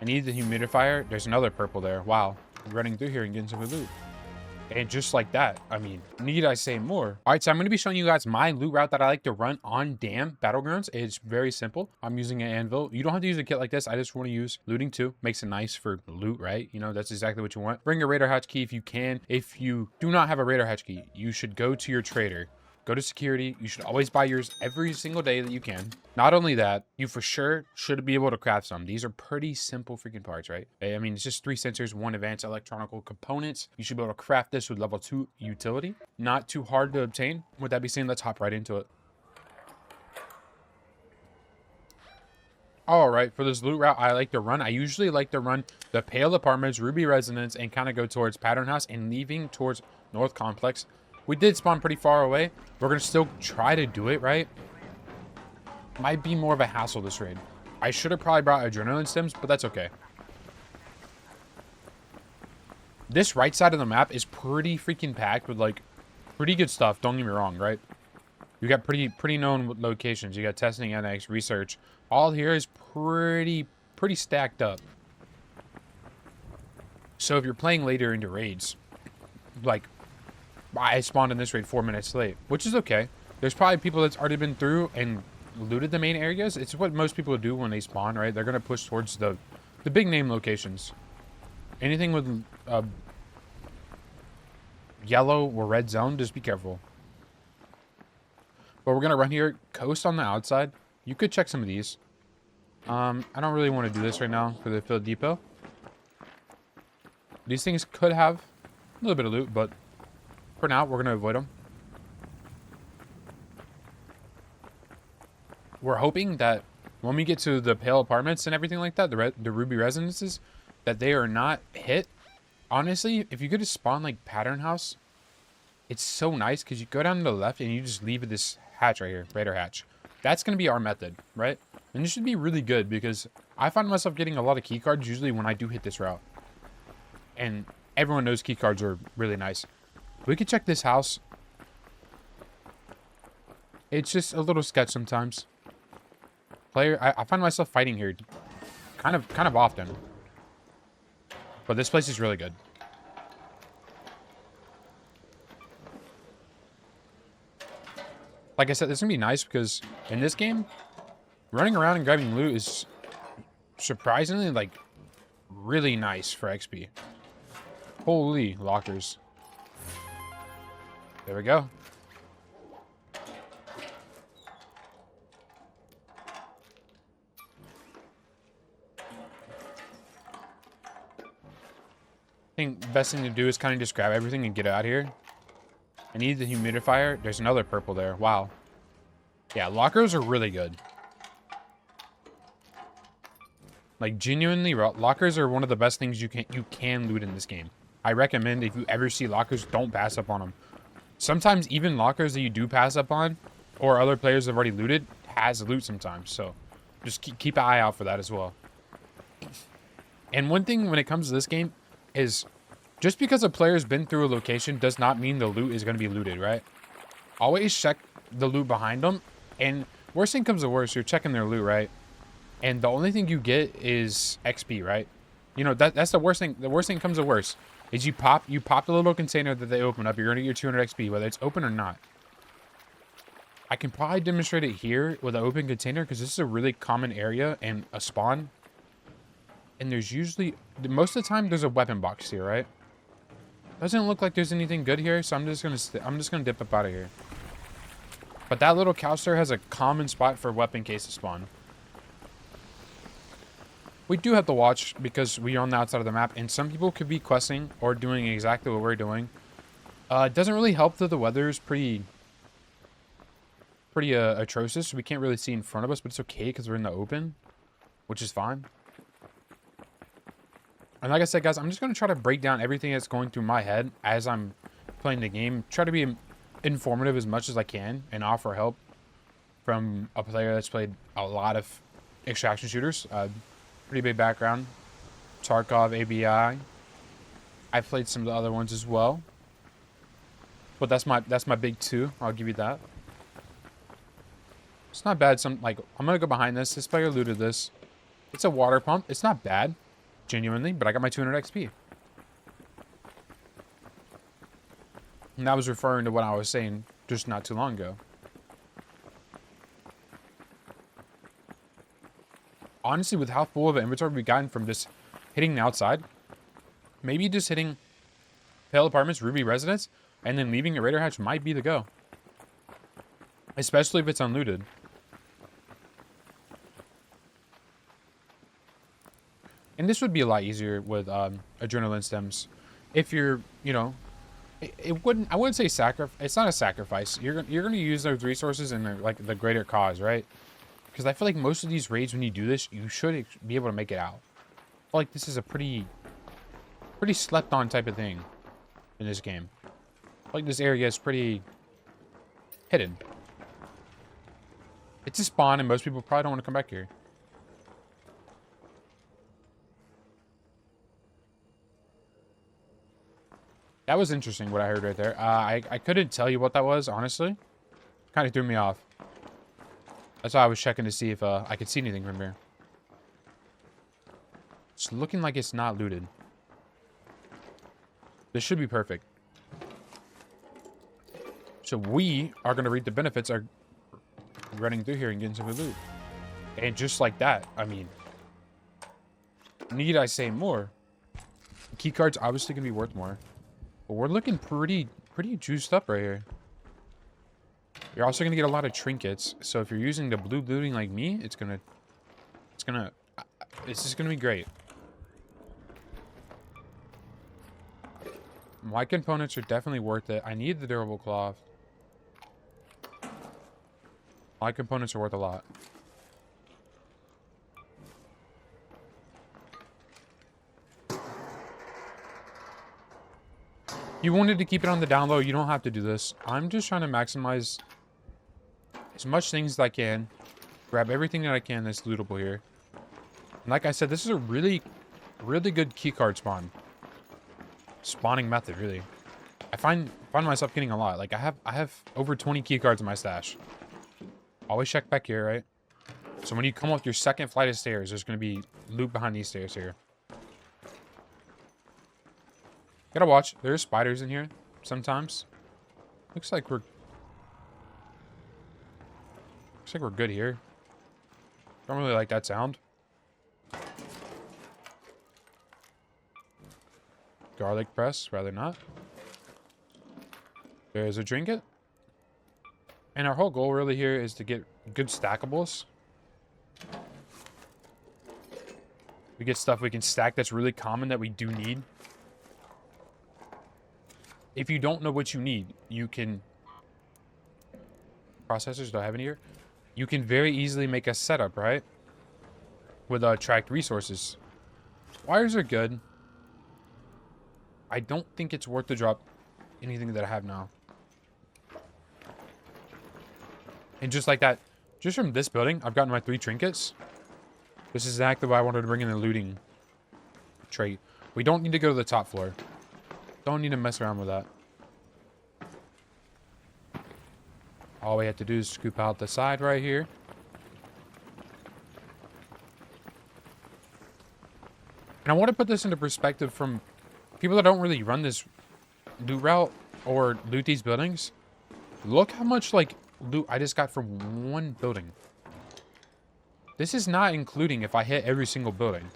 I need the humidifier. There's another purple there. Wow. I'm running through here and getting some good loot. And just like that, I mean, need I say more? All right, so I'm going to be showing you guys my loot route that I like to run on Dam Battlegrounds. It's very simple. I'm using an anvil. You don't have to use a kit like this. I just want to use looting too. Makes it nice for loot, right? You know, that's exactly what you want. Bring a radar hatch key if you can. If you do not have a radar hatch key, you should go to your trader. Go to security. You should always buy yours every single day that you can. Not only that, you for sure should be able to craft some. These are pretty simple freaking parts, right? I mean, it's just 3 sensors, 1 advanced electronical components. You should be able to craft this with level 2 utility. Not too hard to obtain. With that being said, let's hop right into it. All right, for this loot route I like to run, I usually like to run the Pale Apartments, Ruby Residence, and kind of go towards Pattern House and leaving towards North Complex. We did spawn pretty far away. We're going to still try to do it, right? Might be more of a hassle this raid. I should have probably brought adrenaline stems, but that's okay. This right side of the map is pretty freaking packed with, like, pretty good stuff. Don't get me wrong, right? You got pretty known locations. You got testing, annex, research. All here is pretty stacked up. So if you're playing later into raids, like, I spawned in this raid 4 minutes late, which is okay. There's probably people that's already been through and looted the main areas. It's what most people do when they spawn, right? They're going to push towards the big name locations. Anything with yellow or red zone, just be careful. But we're going to run here, coast on the outside. You could check some of these. I don't really want to do this right now for the field depot. These things could have a little bit of loot, but for now, we're going to avoid them. We're hoping that when we get to the Pale Apartments and everything like that, the Ruby Residences, that they are not hit. Honestly, if you could just spawn like Pattern House, it's so nice because you go down to the left and you just leave this hatch right here, radar hatch. That's going to be our method, right? And this should be really good because I find myself getting a lot of key cards usually when I do hit this route. And everyone knows key cards are really nice. We could check this house. It's just a little sketch sometimes. I find myself fighting here kind of often. But this place is really good. Like I said, this is going to be nice because in this game, running around and grabbing loot is surprisingly, like, really nice for XP. Holy lockers. There we go. I think the best thing to do is kind of just grab everything and get out of here. I need the humidifier. There's another purple there. Wow. Yeah, lockers are really good. Like, genuinely, lockers are one of the best things you can loot in this game. I recommend if you ever see lockers, don't pass up on them. Sometimes even lockers that you do pass up on, or other players have already looted, has loot sometimes. So just keep an eye out for that as well. And one thing when it comes to this game is just because a player's been through a location does not mean the loot is going to be looted, right? Always check the loot behind them. And worst thing comes to worst, you're checking their loot, right? And the only thing you get is XP, right? You know, that's the worst thing. The worst thing comes to worst is you pop the little container that they open up. You're going to get your 200 XP, whether it's open or not. I can probably demonstrate it here with an open container because this is a really common area and a spawn. And there's usually, most of the time, there's a weapon box here, right? Doesn't look like there's anything good here, so I'm just gonna dip up out of here. But that little couch there has a common spot for weapon cases spawn. We do have to watch because we are on the outside of the map, and some people could be questing or doing exactly what we're doing. It doesn't really help that the weather is pretty atrocious. We can't really see in front of us, but it's okay because we're in the open, which is fine. And like I said, guys, I'm just going to try to break down everything that's going through my head as I'm playing the game. Try to be informative as much as I can and offer help from a player that's played a lot of extraction shooters. Pretty big background. Tarkov, ABI. I've played some of the other ones as well. But that's my big two. I'll give you that. It's not bad. I'm going to go behind this. This player looted this. It's a water pump. It's not bad. genuinely, but I got my 200 XP. And that was referring to what I was saying just not too long ago. Honestly, with how full of an inventory we've gotten from just hitting the outside, maybe just hitting Pale Apartments, Ruby Residence, and then leaving a Raider Hatch might be the go. Especially if it's unlooted. And this would be a lot easier with adrenaline stems. If you're, you know, it wouldn't, I wouldn't say it's not a sacrifice. You're going to use those resources in like the greater cause, right? Because I feel like most of these raids, when you do this, you should be able to make it out. I feel like this is a pretty slept on type of thing in this game. I feel like this area is pretty hidden. It's a spawn, and most people probably don't want to come back here. That was interesting what I heard right there. I couldn't tell you what that was, honestly. Kind of threw me off. That's why I was checking to see if I could see anything from here. It's looking like it's not looted. This should be perfect. So we are going to reap the benefits of running through here and getting some loot. And just like that, I mean, need I say more? Key cards obviously going to be worth more. But we're looking pretty juiced up right here. You're also going to get a lot of trinkets. So if you're using the blue looting like me, it's just going to be great. My components are definitely worth it. I need the durable cloth. My components are worth a lot. You wanted to keep it on the down low, you don't have to do this. I'm just trying to maximize as much things as I can. Grab everything that I can that's lootable here. And like I said, this is a really good keycard spawn. Spawning method, really. I find myself getting a lot. Like I have over 20 keycards in my stash. Always check back here, right? So when you come up your second flight of stairs, there's going to be loot behind these stairs here. Gotta watch. There's spiders in here sometimes. Looks like we're good here. Don't really like that sound. Garlic press, rather not. There's a trinket. And our whole goal really here is to get good stackables. We get stuff we can stack that's really common that we do need. If you don't know what you need, you can... Processors, do I have any here? You can very easily make a setup, right? With tracked resources. Wires are good. I don't think it's worth to drop anything that I have now. And just like that, just from this building, I've gotten my 3 trinkets. This is exactly why I wanted to bring in the looting trait. We don't need to go to the top floor. Don't need to mess around with that. All we have to do is scoop out the side right here. And I want to put this into perspective from people that don't really run this loot route or loot these buildings. Look how much, like, loot I just got from one building. This is not including if I hit every single building.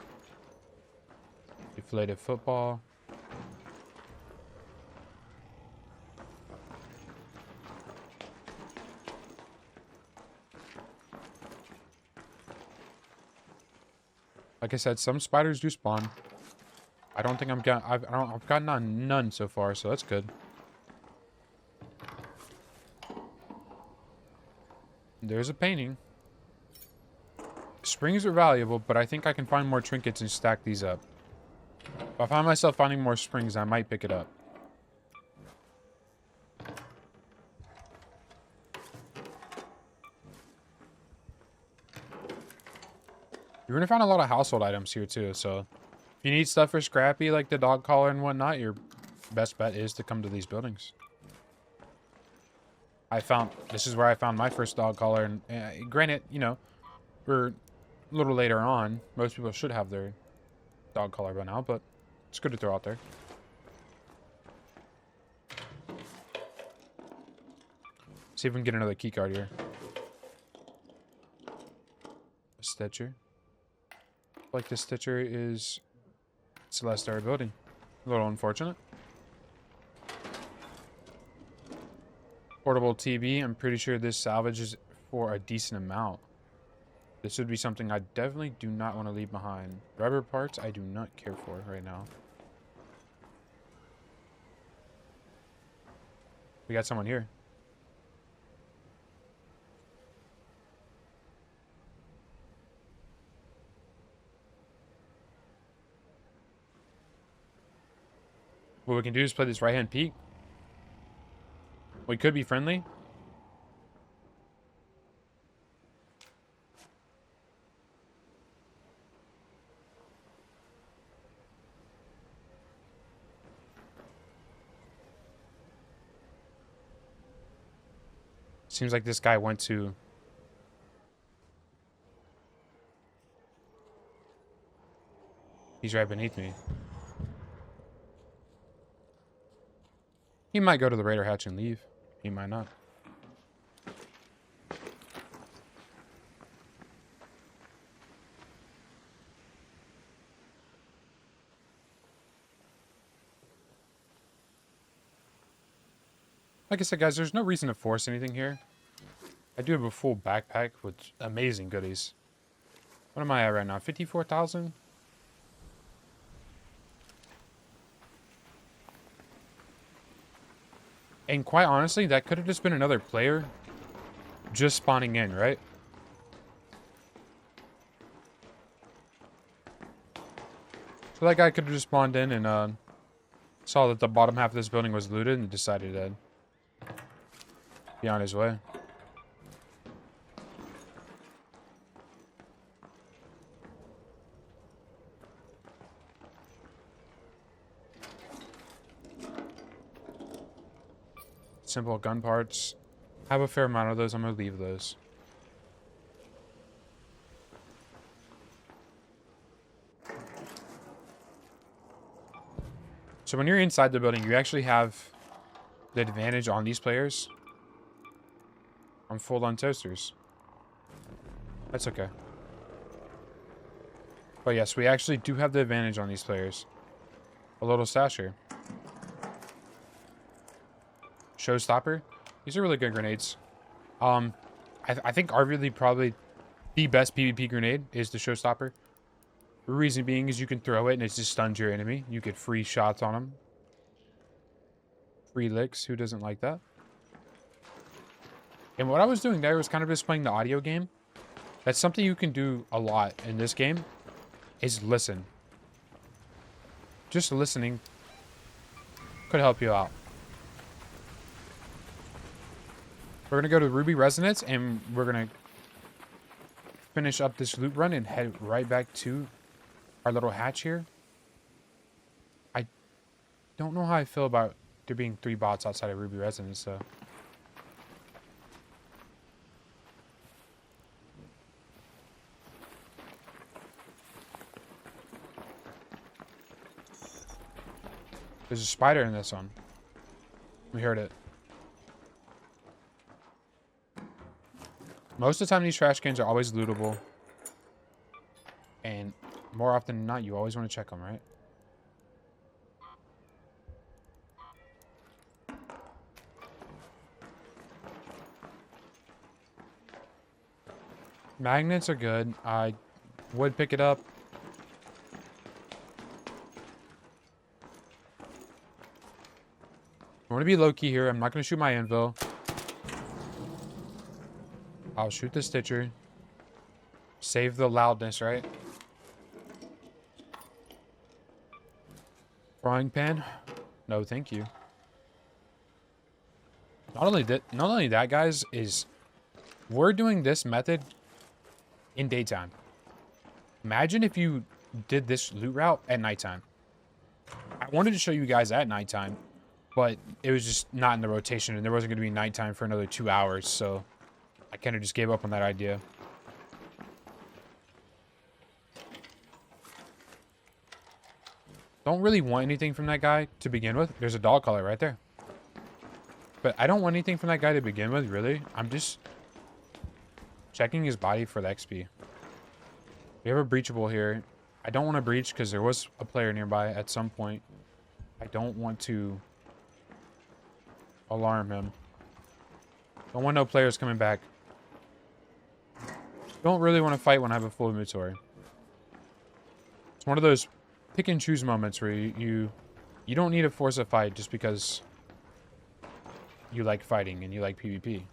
Deflated football. Like I said, some spiders do spawn. I don't think I've gotten none so far, so that's good. There's a painting. Springs are valuable, but I think I can find more trinkets and stack these up. If I find myself finding more springs, I might pick it up. You're gonna find a lot of household items here too, so if you need stuff for Scrappy, like the dog collar and whatnot, your best bet is to come to these buildings. This is where I found my first dog collar, and granted, you know, we're a little later on. Most people should have their dog collar by now, but it's good to throw out there. See if we can get another key card here. A Stitcher. Like the Stitcher is Celeste building. A little unfortunate. Portable TV. I'm pretty sure this salvages for a decent amount. This would be something I definitely do not want to leave behind. Rubber parts I do not care for right now. We got someone here. What we can do is play this right-hand peek. We could be friendly. Seems like this guy went to... He's right beneath me. He might go to the radar hatch and leave. He might not. Like I said, guys, there's no reason to force anything here. I do have a full backpack with amazing goodies. What am I at right now? 54,000? And quite honestly, that could have just been another player just spawning in, right? So that guy could have just spawned in and saw that the bottom half of this building was looted and decided to be on his way. Simple gun parts. I have a fair amount of those. I'm going to leave those. So when you're inside the building, you actually have the advantage on these players. I'm full on toasters. That's okay. But yes, we actually do have the advantage on these players. A little stasher. Showstopper. These are really good grenades. I think arguably probably the best PvP grenade is the Showstopper. The reason being is you can throw it and it just stuns your enemy. You get free shots on them. Free licks. Who doesn't like that? And what I was doing there was kind of just playing the audio game. That's something you can do a lot in this game, is listen. Just listening could help you out. We're going to go to Ruby Resonance, and we're going to finish up this loot run and head right back to our little hatch here. I don't know how I feel about there being 3 bots outside of Ruby Resonance, so... There's a spider in this one. We heard it. Most of the time, these trash cans are always lootable. And more often than not, you always want to check them, right? Magnets are good. I would pick it up. I want to be low-key here. I'm not going to shoot my anvil. I'll shoot the Stitcher. Save the loudness, right? Frying pan? No, thank you. Not only that, guys, is we're doing this method in daytime. Imagine if you did this loot route at nighttime. I wanted to show you guys at nighttime, but it was just not in the rotation, and there wasn't going to be nighttime for another 2 hours, so I kind of just gave up on that idea. Don't really want anything from that guy to begin with. There's a dog collar right there. But I don't want anything from that guy to begin with, really. I'm just checking his body for the XP. We have a breachable here. I don't want to breach because there was a player nearby at some point. I don't want to alarm him. Don't want no players coming back. Don't really want to fight when I have a full inventory. It's one of those pick and choose moments where you don't need to force a fight just because you like fighting and you like PvP.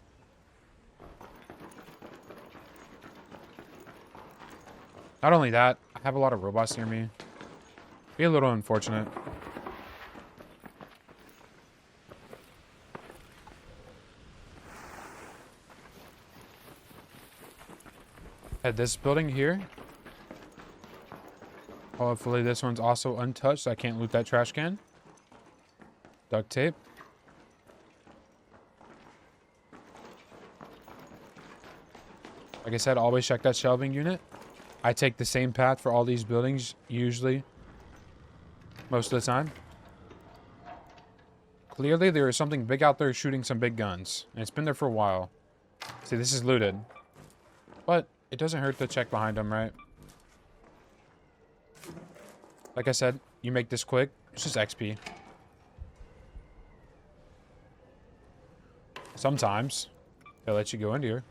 Not only that, I have a lot of robots near me. Be a little unfortunate. At this building here. Hopefully this one's also untouched. I can't loot that trash can. Duct tape. Like I said, always check that shelving unit. I take the same path for all these buildings, usually. Most of the time. Clearly, there is something big out there shooting some big guns. And it's been there for a while. See, this is looted. But it doesn't hurt to check behind them, right? Like I said, you make this quick. It's just XP. Sometimes they'll let you go in here.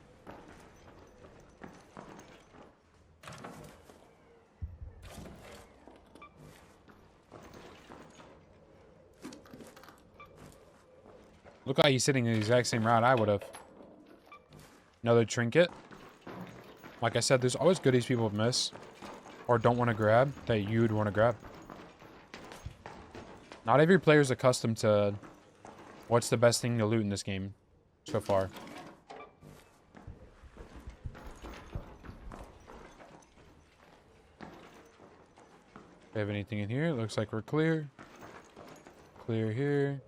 Look like he's sitting in the exact same route I would have. Another trinket. Like I said, there's always goodies people miss or don't want to grab that you'd want to grab. Not every player is accustomed to what's the best thing to loot in this game so far. Do we have anything in here? Looks like we're clear. Clear here.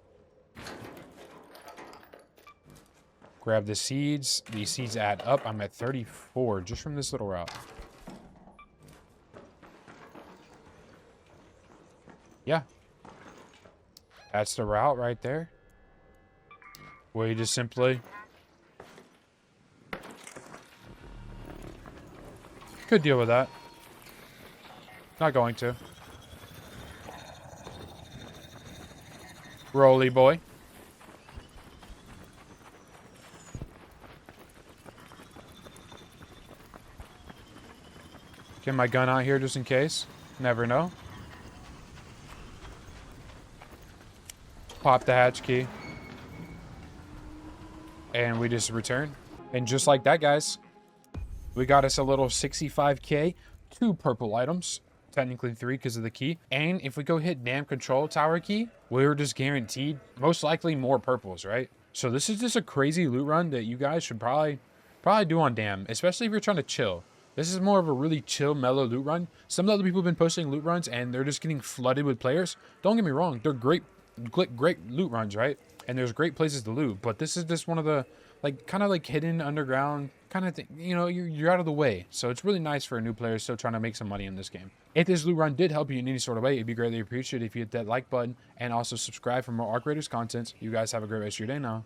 Grab the seeds. These seeds add up. I'm at 34 just from this little route. Yeah. That's the route right there. Where you just simply could deal with that. Not going to. Rolly boy. Get my gun out here just in case. Never know. Pop the hatch key. And we just return. And just like that, guys, we got us a little 65k, 2 purple items. Technically 3 because of the key. And if we go hit damn control tower key, we're just guaranteed most likely more purples, right? So this is just a crazy loot run that you guys should probably do on damn, especially if you're trying to chill. This is more of a really chill, mellow loot run. Some other people have been posting loot runs and they're just getting flooded with players. Don't get me wrong, they're great loot runs, right? And there's great places to loot, but this is just one of the like kind of like hidden underground kind of thing. You know, you're out of the way, so it's really nice for a new player still trying to make some money in this game. If this loot run did help you in any sort of way, it'd be greatly appreciated if you hit that like button and also subscribe for more Arc Raiders content. You guys have a great rest of your day now.